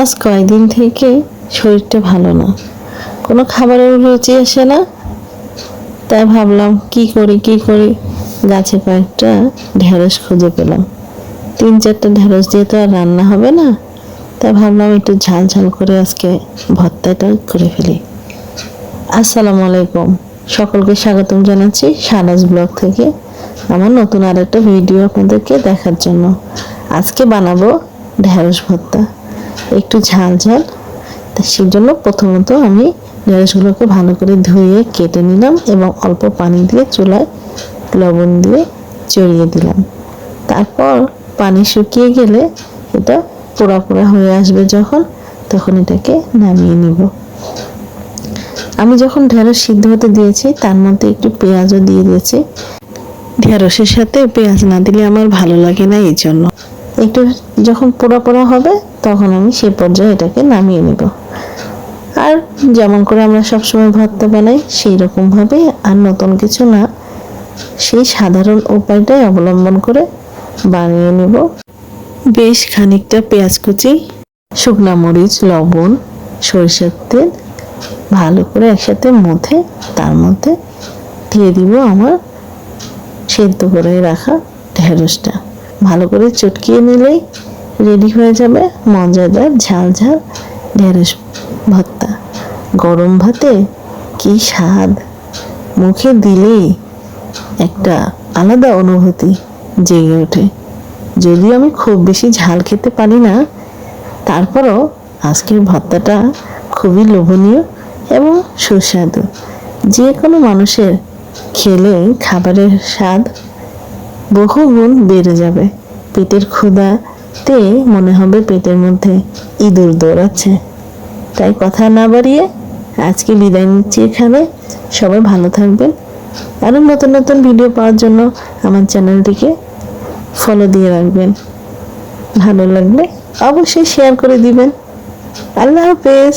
আজ কয়েকদিন থেকে শরীরটা ভালো না, কোনো খাবারের রুচি আসে না। তাই ভাবলাম কি করি, গাছে কয়েকটা ঢেঁড়স খুঁজে পেলাম। 3-4টা ঢেঁড়স দিয়ে তো আর রান্না হবে না, তাই ভাবলাম একটু ঝাল ঝাল করে আজকে ভর্তাটা করে ফেলি। আসসালামু আলাইকুম, সকলকে স্বাগতম জানাচ্ছি শাহনাজ ব্লগ থেকে আমার নতুন আরেকটা ভিডিও আপনাদেরকে দেখার জন্য। আজকে বানাবো ঢেঁড়স ভর্তা, একটু ঝাল ঝাল। সেই জন্য প্রথমত আমি ঢেঁড়সগুলোকে ভালো করে ধুয়ে কেটে নিলাম এবং অল্প পানি দিয়ে চুলায় লবণ দিয়ে চড়িয়ে দিলাম। তারপর পানি শুকিয়ে গেলে এটা পোড়া পোড়া হয়ে আসবে যখন, তখন এটাকে নামিয়ে নিব। আমি যখন ঢেঁড়স সিদ্ধ হতে দিয়েছি তার মধ্যে একটু পেঁয়াজও দিয়ে দিয়েছি। ঢেঁড়সের সাথে পেঁয়াজ না দিলে আমার ভালো লাগে না, এই জন্য একটু যখন পোড়া পোড়া হবে তখন আমি সে পর্যায়ে এটাকে নামিয়ে নেব। আর যেমন করে আমরা সবসময় ভর্তা বানাই সেই রকম ভাবে, আর নতুন কিছু না, সেই সাধারণ উপায়টাই অবলম্বন করে বানিয়ে নেব। বেশ খানিকটা পেঁয়াজ কুচি, শুকনা মরিচ, লবণ, সরিষার তেল ভালো করে একসাথে মথে তার মধ্যে দিয়ে দিব আমার সেদ্ধ করে রাখা ঢেঁড়সটা। ভালো করে চটকিয়ে নিলেই রেডি হয়ে যাবে মজাদার ঝাল ঝাল ঢেঁড়স ভর্তা। গরম ভাতে কি স্বাদ, মুখে দিলেই একটা আলাদা অনুভূতি জেগে ওঠে। যদিও আমি খুব বেশি ঝাল খেতে পারি না, তারপরও আজকের ভর্তাটা খুবই লোভনীয় এবং সুস্বাদু। যে কোনো মানুষের খেলে খাবারের স্বাদ বহুগুণ বেড়ে যাবে। পেটের ক্ষুধাতে মনে হবে পেটের মধ্যে ইঁদুর দৌড়াচ্ছে। তাই কথা না বাড়িয়ে আজকে বিদায় নিচ্ছি এখানে। সবাই ভালো থাকবেন। আরও নতুন নতুন ভিডিও পাওয়ার জন্য আমার চ্যানেলটিকে ফলো দিয়ে রাখবেন। ভালো লাগলে অবশ্যই শেয়ার করে দিবেন। আল্লাহ হাফেজ।